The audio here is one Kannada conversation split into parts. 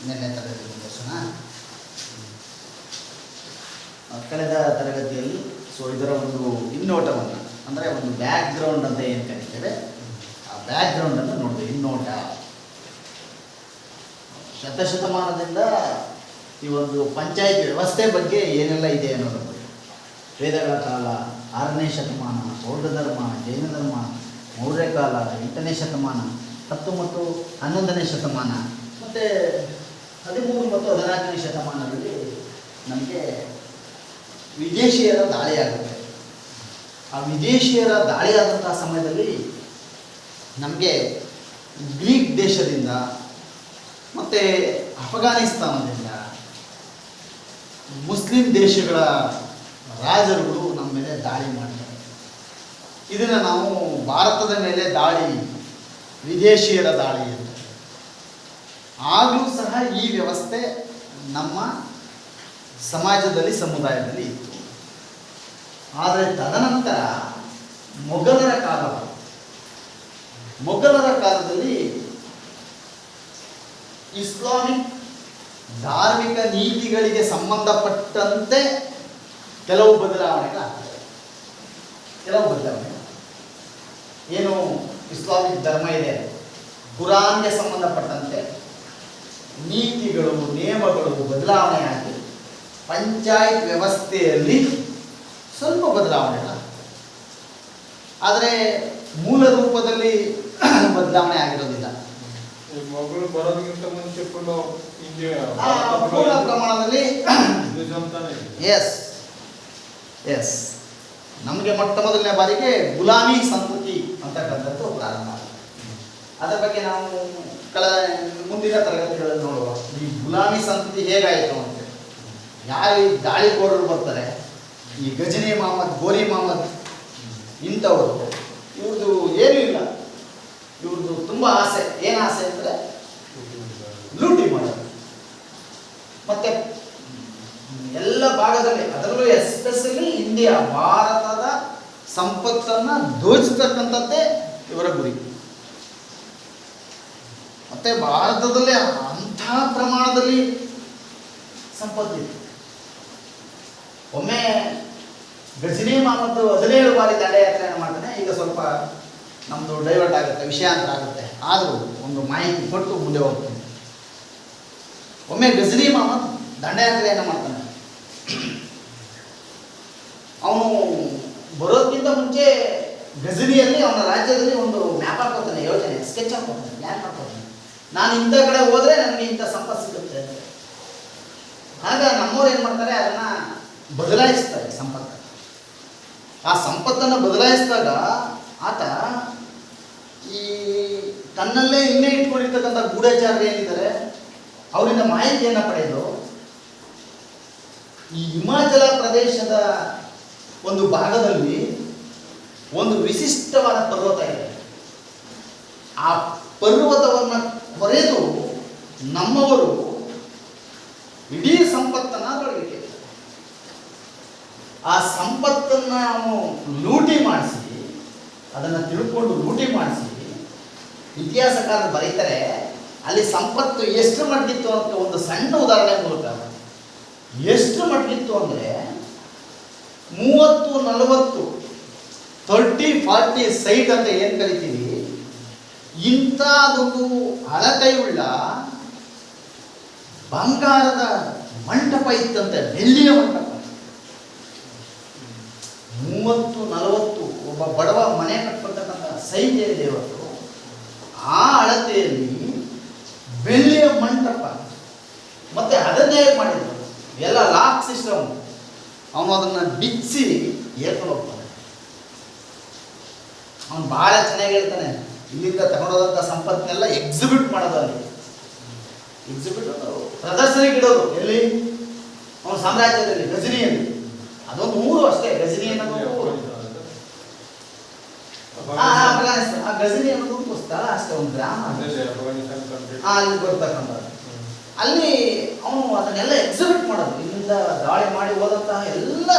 ನಿನ್ನೆ ತರಗತಿ ದರ್ಶನ ಕಳೆದ ತರಗತಿಯಲ್ಲಿ ಇದರ ಒಂದು ಹಿನ್ನೋಟವನ್ನು ಅಂದರೆ ಒಂದು ಬ್ಯಾಕ್ಗ್ರೌಂಡ್ ಅಂತ ಏನು ಕರೀತೇವೆ ಆ ಬ್ಯಾಕ್ಗ್ರೌಂಡನ್ನು ನೋಡಿದೆ. ಹಿನ್ನೋಟ ಶತಶತಮಾನದಿಂದ ಈ ಒಂದು ಪಂಚಾಯತ್ ವ್ಯವಸ್ಥೆ ಬಗ್ಗೆ ಏನೆಲ್ಲ ಇದೆ ಅನ್ನೋದ್ರ ಬಗ್ಗೆ ವೇದಗಳ ಕಾಲ 6ನೇ ಶತಮಾನ, ಬೌದ್ಧ ಧರ್ಮ, ಜೈನ ಧರ್ಮ, ಮೌರ್ಯ ಕಾಲ 8ನೇ ಶತಮಾನ, 10 ಮತ್ತು 11ನೇ ಶತಮಾನ ಮತ್ತು 13 ಮತ್ತು 14ನೇ ಶತಮಾನದಲ್ಲಿ ನಮಗೆ ವಿದೇಶಿಯರ ದಾಳಿಯಾಗುತ್ತೆ. ಆ ವಿದೇಶಿಯರ ದಾಳಿಯಾದಂಥ ಸಮಯದಲ್ಲಿ ನಮಗೆ ಗ್ರೀಕ್ ದೇಶದಿಂದ ಮತ್ತು ಅಫ್ಘಾನಿಸ್ತಾನದಿಂದ ಮುಸ್ಲಿಂ ದೇಶಗಳ ರಾಜರುಗಳು ನಮ್ಮ ಮೇಲೆ ದಾಳಿ ಮಾಡ್ತಾರೆ. ಇದನ್ನು ನಾವು ಭಾರತದ ಮೇಲೆ ದಾಳಿ, ವಿದೇಶಿಯರ ದಾಳಿ ಅಂತ. ಆಗಲೂ ಸಹ ಈ ವ್ಯವಸ್ಥೆ ನಮ್ಮ ಸಮಾಜದಲ್ಲಿ, ಸಮುದಾಯದಲ್ಲಿ ಇತ್ತು. ಆದರೆ ತದನಂತರ ಮೊಘಲರ ಕಾಲದಲ್ಲಿ ಇಸ್ಲಾಮಿಕ್ ಧಾರ್ಮಿಕ ನೀತಿಗಳಿಗೆ ಸಂಬಂಧಪಟ್ಟಂತೆ ಕೆಲವು ಬದಲಾವಣೆಗಳಾಗ್ತವೆ. ಏನು ಇಸ್ಲಾಮಿಕ್ ಧರ್ಮ ಇದೆ, ಕುರಾನ್ಗೆ ಸಂಬಂಧಪಟ್ಟಂತೆ ನೀತಿಗಳು, ನಿಯಮಗಳು ಬದಲಾವಣೆ ಆಗಿ ಪಂಚಾಯತ್ ವ್ಯವಸ್ಥೆಯಲ್ಲಿ ಸ್ವಲ್ಪ ಬದಲಾವಣೆಗಳಾಗ್ತವೆ. ಆದರೆ ಮೂಲ ರೂಪದಲ್ಲಿ ಬದಲಾವಣೆ ಆಗಿರೋದಿಲ್ಲ. ಮಗಳು ಬರೋದಕ್ಕಿಂತ ಮುಂಚೆ ಪೂರ್ಣ ಪ್ರಮಾಣದಲ್ಲಿ ಎಸ್ ನಮಗೆ ಮೊಟ್ಟ ಮೊದಲನೇ ಬಾರಿಗೆ ಗುಲಾಮಿ ಸಂಸ್ಕೃತಿ ಅಂತಕ್ಕಂಥದ್ದು ಪ್ರಾರಂಭ ಆಗಿದೆ. ಅದರ ಬಗ್ಗೆ ನಾವು ಮುಂದಿನ ತರಗತಿಗಳಲ್ಲಿ ನೋಡುವ. ಈ ಗುಲಾಮಿ ಸಂಸ್ಕೃತಿ ಹೇಗಾಯಿತು ಅಂತ, ಯಾರು ಈ ದಾಳಿಕೋರರು ಬರ್ತಾರೆ, ಈ ಗಜನಿ ಮಹಮ್ಮದ್, ಗೋರಿ ಮಹಮ್ಮದ್ ಇಂಥವರು, ಇವ್ರದ್ದು ಏನೂ ಇಲ್ಲ, ಇವ್ರದ್ದು ತುಂಬ ಆಸೆ. ಏನು ಆಸೆ ಅಂದರೆ ಲೂಟಿ ಮಾಡೋದು. ಮತ್ತು ಎಲ್ಲ ಭಾಗದಲ್ಲಿ, ಅದರಲ್ಲೂ ಎಸ್ಪೆಷಲಿ ಇಂಡಿಯಾ, ಭಾರತದ ಸಂಪತ್ತನ್ನು ದೋಚತಕ್ಕಂಥದ್ದೇ ಇವರ ಗುರಿ. ಮತ್ತು ಭಾರತದಲ್ಲಿ ಅಂಥ ಪ್ರಮಾಣದಲ್ಲಿ ಸಂಪತ್ತಿತ್ತು. ಒಮ್ಮೆ ಗಜನಿ ಮಹಮ್ಮದ್ 17 ಬಾರಿ ದಂಡಯಾತ್ರೆಯನ್ನು ಮಾಡ್ತಾನೆ. ಈಗ ಸ್ವಲ್ಪ ನಮ್ಮದು ಡೈವರ್ಟ್ ಆಗುತ್ತೆ, ವಿಷಯಾಂತರ ಆಗುತ್ತೆ, ಆದರೂ ಒಂದು ಮಾಹಿತಿ ಕೊಟ್ಟು ಮುಂದೆ ಹೋಗ್ತೀನಿ. ಒಮ್ಮೆ ಗಜನಿ ಮಹಮ್ಮದ್ ದಂಡಯಾತ್ರೆಯನ್ನು ಮಾಡ್ತಾನೆ. ಅವನು ಬರೋದಕ್ಕಿಂತ ಮುಂಚೆ ಗಜನಿಯಲ್ಲಿ ಅವನ ರಾಜ್ಯದಲ್ಲಿ ಒಂದು ಮ್ಯಾಪ್ ಹಾಕೋತಾನೆ, ಯೋಜನೆ ಸ್ಕೆಚ್ ಹಾಕೋತಾನೆ, ಪ್ಲ್ಯಾನ್ ಹಾಕೋತಾನೆ. ನಾನು ಇಂಥ ಕಡೆ ಹೋದರೆ ನನಗೆ ಇಂಥ ಸಂಪತ್ತು ಸಿಗುತ್ತೆ ಅಂತ. ಆಗ ನಮ್ಮವ್ರು ಏನು ಮಾಡ್ತಾರೆ, ಅದನ್ನು ಬದಲಾಯಿಸ್ತಾರೆ ಸಂಪತ್ತು. ಆ ಸಂಪತ್ತನ್ನು ಬದಲಾಯಿಸಿದಾಗ ಆತ ಈ ತನ್ನಲ್ಲೇ ಇನ್ನೇ ಇಟ್ಕೊಂಡಿರ್ತಕ್ಕಂಥ ಗೂಢಚಾರರು ಏನಿದ್ದಾರೆ ಅವರಿಂದ ಮಾಹಿತಿಯನ್ನು ಪಡೆದು ಈ ಹಿಮಾಚಲ ಪ್ರದೇಶದ ಒಂದು ಭಾಗದಲ್ಲಿ ಒಂದು ವಿಶಿಷ್ಟವಾದ ಪರ್ವತ ಇದೆ. ಆ ಪರ್ವತವನ್ನು ಕೊರೆದು ನಮ್ಮವರು ಇಡೀ ಸಂಪತ್ತನ್ನು ಅದರೊಳಗೆ, ಆ ಸಂಪತ್ತನ್ನು ನಾವು ಲೂಟಿ ಮಾಡಿಸಿ, ಅದನ್ನು ತಿಳ್ಕೊಂಡು ಲೂಟಿ ಮಾಡಿಸಿ, ಇತಿಹಾಸಕಾರರು ಬರೀತಾರೆ ಅಲ್ಲಿ ಸಂಪತ್ತು ಎಷ್ಟು ಮಟ್ಟಿತ್ತು ಅಂತ ಒಂದು ಸಣ್ಣ ಉದಾಹರಣೆ ಮೂಲಕ. ಎಷ್ಟು ಮಟ್ಟಿತ್ತು ಅಂದರೆ 30-40 30-40 ಸೈಟ್ ಅಂತ ಏನು ಕರಿತೀವಿ, ಇಂಥದೊಂದು ಅಳತೆಯುಳ್ಳ ಬಂಗಾರದ ಮಂಟಪ ಇತ್ತಂತೆ, ಬೆಳ್ಳಿಯ ಮಂಟಪ. 30-40 ಒಬ್ಬ ಬಡವ ಮನೆ ಕಟ್ಕೊಳ್ತಕ್ಕಂಥ ಸೈಟ್ ಏನಿದೆ ಇವತ್ತು, ಆ ಅಳತೆಯಲ್ಲಿ ಬೆಳ್ಳಿಯ ಮಂಟಪ. ಮತ್ತು ಅದನ್ನೇ ಮಾಡಿದ್ರು, ಎಲ್ಲ ಲಾಕ್ ಸಿಸ್ಟಮ್. ಅವನು ಅದನ್ನು ಬಿಚ್ಚಿ ಏರ್ಕೊಂಡು ಹೋಗ್ತಾನೆ. ಅವನು ಭಾಳ ಚೆನ್ನಾಗಿ ಹೇಳ್ತಾನೆ, ಇಲ್ಲಿಂದ ತಗೊಂಡೋದಂಥ ಸಂಪತ್ತನ್ನೆಲ್ಲ ಎಕ್ಸಿಬಿಟ್ ಮಾಡೋದು, ಅಲ್ಲಿ ಎಕ್ಸಿಬಿಟ್ ಪ್ರದರ್ಶನಕ್ಕೆ ಇಡೋದು. ಎಲ್ಲಿ? ಅವನ ಸಾಮ್ರಾಜ್ಯದಲ್ಲಿ, ಗಜನಿಯಲ್ಲಿ. ಅದೊಂದು ಊರು ಅಷ್ಟೇ, ಗಜನಿ ಅನ್ನೋದು ಅಫ್ಘಾನಿಸ್ತಾನ. ಆ ಗಜನಿ ಅನ್ನೋದು ಸ್ಥಳ ಅಷ್ಟೇ, ಒಂದು ಗ್ರಾಮ ಅಲ್ಲಿ ಬರ್ತಕ್ಕಂಥದ್ದು. ಅಲ್ಲಿ ಅವನು ಅದನ್ನೆಲ್ಲ ಎಕ್ಸಿಬಿಟ್ ಮಾಡೋದು. ಇಲ್ಲಿಂದ ದಾಳಿ ಮಾಡಿ ಹೋದಂತಹ ಎಲ್ಲ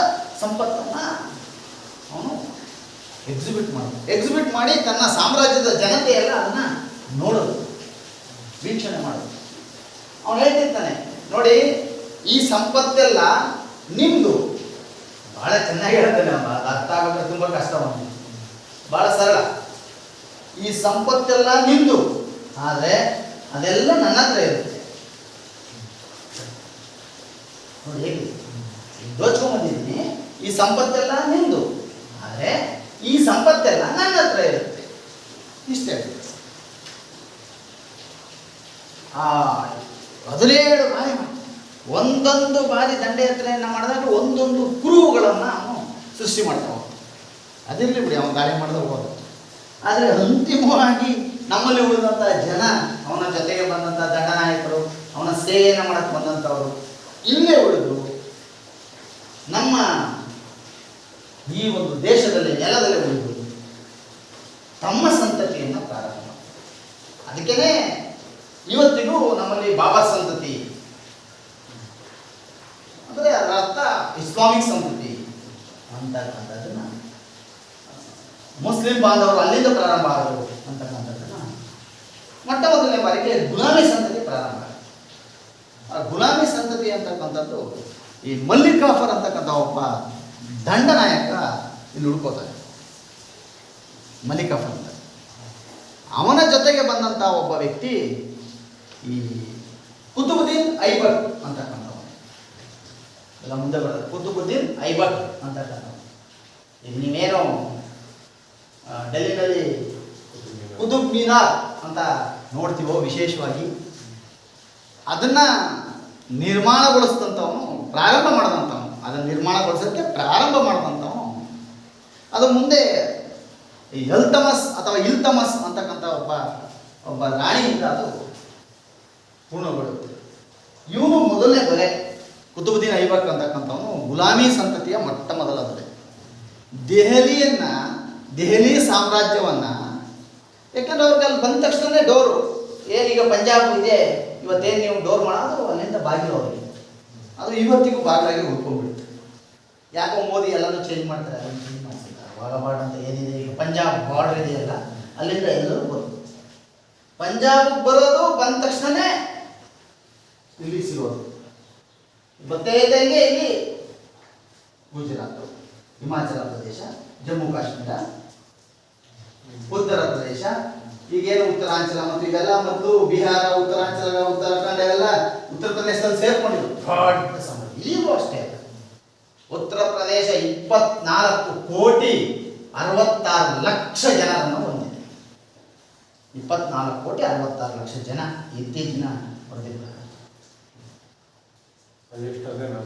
ಸಂಪತ್ತನ್ನು ಅವನು ಎಕ್ಸಿಬಿಟ್ ಮಾಡಿ ತನ್ನ ಸಾಮ್ರಾಜ್ಯದ ಜನತೆ ಎಲ್ಲ ಅದನ್ನು ನೋಡೋದು, ವೀಕ್ಷಣೆ ಮಾಡೋದು. ಅವನು ಹೇಳ್ತಿರ್ತಾನೆ ನೋಡಿ ಈ ಸಂಪತ್ತೆಲ್ಲ ನಿಮ್ದು. ಬಹಳ ಚೆನ್ನಾಗಿ ಹೇಳ್ತಾನೆ ಅವ, ಅದು ಅರ್ಥ ಆಗೋದ್ರೆ ತುಂಬಾ ಕಷ್ಟ ಅವನಿಗೆ. ಬಹಳ ಸರಳ. ಈ ಸಂಪತ್ತೆಲ್ಲ ನಿಮ್ದು, ಆದರೆ ಅದೆಲ್ಲ ನನ್ನ ಹತ್ರ ಇರುತ್ತೆ. ನೋಡಿ ಹೇಗೆ ದೋಚ್ಕೊಂಡ್ಬಂದಿದ್ದೀನಿ, ಈ ಸಂಪತ್ತೆಲ್ಲ ನಿಮ್ದು, ಆದರೆ ಈ ಸಂಪತ್ತೆಲ್ಲ ನನ್ನ ಹತ್ರ ಇರುತ್ತೆ. ಇಷ್ಟೇ. 17 ಬಾರಿ ಒಂದೊಂದು ಬಾರಿ ದಂಡಯಾತ್ರೆಯನ್ನು ಮಾಡಿದಾಗ ಒಂದೊಂದು ಕುರುಹುಗಳನ್ನು ಅವನು ಸೃಷ್ಟಿ ಮಾಡ್ತಾ ಹೋಗ್ತಾನೆ. ಅದಿರಲಿ ಬಿಡಿ, ಅವನು ಗಾಳಿ ಮಾಡಿದ ಹೋದ. ಆದರೆ ಅಂತಿಮವಾಗಿ ನಮ್ಮಲ್ಲಿ ಉಳಿದಂಥ ಜನ, ಅವನ ಜೊತೆಗೆ ಬಂದಂಥ ದಂಡನಾಯಕರು, ಅವನ ಸೇವೆಯನ್ನು ಮಾಡಕ್ಕೆ ಬಂದಂಥವರು ಇಲ್ಲೇ ಉಳಿದು ನಮ್ಮ ಈ ಒಂದು ದೇಶದಲ್ಲಿ ನೆಲದಲ್ಲಿ ಉಳಿದು ತಮ್ಮ ಸಂತತಿಯನ್ನು ಪ್ರಾರಂಭ ಮಾಡ್ತಾರೆ. ಅದಕ್ಕೇ ಇವತ್ತಿಗೂ ನಮ್ಮಲ್ಲಿ ಬಾಬಾ ಸಂತತಿ ಅಂದರೆ ಅದರ ಅರ್ಥ ಇಸ್ಲಾಮಿಕ್ ಸಂತತಿ ಅಂತಕ್ಕಂಥದ್ದನ್ನು, ಮುಸ್ಲಿಂ ಬಾಂಧವರು ಅಲ್ಲಿಂದ ಪ್ರಾರಂಭ ಆದರು ಅಂತಕ್ಕಂಥದ್ದನ್ನು ಮೊಟ್ಟ ಮೊದಲನೇ ಬಾರಿಗೆ ಗುಲಾಮಿ ಸಂತತಿ ಪ್ರಾರಂಭ. ಆ ಗುಲಾಮಿ ಸಂತತಿ ಅಂತಕ್ಕಂಥದ್ದು ಈ ಮಲ್ಲಿಕಾಫರ್ ಅಂತಕ್ಕಂಥ ಒಬ್ಬ ದಂಡನಾಯಕ ಇಲ್ಲಿ ಹುಡ್ಕೋತಾನೆ. ಮಲ್ಲಿಕಾಫರ್ ಅಂತ ಅವನ ಜೊತೆಗೆ ಬಂದಂಥ ಒಬ್ಬ ವ್ಯಕ್ತಿ ಈ ಕುತುಬುದ್ದೀನ್ ಐಬಕ್ ಅಂತಕ್ಕಂಥವನು. ಎಲ್ಲ ಮುಂದೆ ಬರ್ತದೆ, ಕುತುಬುದ್ದೀನ್ ಐಬಕ್ ಅಂತಕ್ಕಂಥವನು. ಈಗ ನೀವೇನು ಡೆಲ್ಲಿನಲ್ಲಿ ಕುತುಬ್ ಮಿನಾರ್ ಅಂತ ನೋಡ್ತೀವೋ ವಿಶೇಷವಾಗಿ, ಅದನ್ನು ನಿರ್ಮಾಣಗೊಳಿಸಿದಂಥವನು, ಪ್ರಾರಂಭ ಮಾಡಿದಂಥವನು, ಅದನ್ನು ನಿರ್ಮಾಣಗೊಳಿಸೋಕ್ಕೆ ಪ್ರಾರಂಭ ಮಾಡಿದಂಥವನು. ಅದು ಮುಂದೆ ಎಲ್ತಮಸ್ ಅಥವಾ ಇಲ್ತಮಸ್ ಅಂತಕ್ಕಂಥ ಒಬ್ಬ ರಾಣಿಯಿಂದ ಅದು ಪೂರ್ಣಗೊಳ್ಳುತ್ತೆ. ಇವನು ಮೊದಲನೇ ದೊರೆ. ಕುತುಬುದ್ದೀನ್ ಐಬಕ್ ಅಂತಕ್ಕಂಥವನು ಗುಲಾಮಿ ಸಂತತಿಯ ಮೊಟ್ಟ ಮೊದಲ ದೊರೆ. ದೆಹಲಿ ಸಾಮ್ರಾಜ್ಯವನ್ನು, ಯಾಕಂದ್ರೆ ಅವ್ರಿಗೆ ಅಲ್ಲಿ ಬಂದ ತಕ್ಷಣವೇ ಡೋರು, ಏನೀಗ ಪಂಜಾಬ್ ಇದೆ, ಇವತ್ತೇನು ನೀವು ಡೋರ್ ಮಾಡೋದು ಅಲ್ಲಿಂದ ಬಾಗಿಲು ಅವರಿಗೆ, ಅದು ಇವತ್ತಿಗೂ ಬಾಗಿಲಾಗಿ ಉಳ್ಕೊಂಡ್ಬಿಡುತ್ತೆ. ಯಾಕೋ ಮೋದಿ ಎಲ್ಲನೂ ಚೇಂಜ್ ಮಾಡ್ತಾರೆ, ಅದನ್ನು ಚೇಂಜ್ ಮಾಡಿಸಿದ್ದಾರೆ. ವಾಘಾಬಾರ್ಡರ್ ಅಂತ ಏನಿದೆ ಈಗ ಪಂಜಾಬ್ ಬಾರ್ಡರ್ ಇದೆಯಲ್ಲ, ಅಲ್ಲಿಂದ ಎಲ್ಲರೂ ಬರೋದು. ಪಂಜಾಬ್ ಬರೋದು, ಬಂದ ತಕ್ಷಣವೇ ಇಲ್ಲಿ ಸಿಗೋದು. ಗೊತ್ತೇ ಇದ್ದಂಗೆ ಇಲ್ಲಿ ಗುಜರಾತ್, ಹಿಮಾಚಲ ಪ್ರದೇಶ, ಜಮ್ಮು ಕಾಶ್ಮೀರ, ಉತ್ತರ ಪ್ರದೇಶ, ಈಗೇನು ಉತ್ತರಾಂಚಲ ಮತ್ತು ಇವೆಲ್ಲ ಮತ್ತು ಬಿಹಾರ, ಉತ್ತರಾಂಚಲ, ಉತ್ತರಾಖಂಡ ಇವೆಲ್ಲ ಉತ್ತರ ಪ್ರದೇಶದಲ್ಲಿ ಸೇರ್ಕೊಂಡಿದ್ರು. ದೊಡ್ಡ ಸಾಮ್ರಾಜ್ಯ. ಈಗಲೂ ಅಷ್ಟೇ. ಉತ್ತರ ಪ್ರದೇಶ 24,66,00,000 ಜನರನ್ನು ಹೊಂದಿದೆ. 24,66,00,000 ಜನ ಇತ್ತೀಚಿನ ವರದಿಗಳ ಅದೆಷ್ಟು ಅದೇನಾ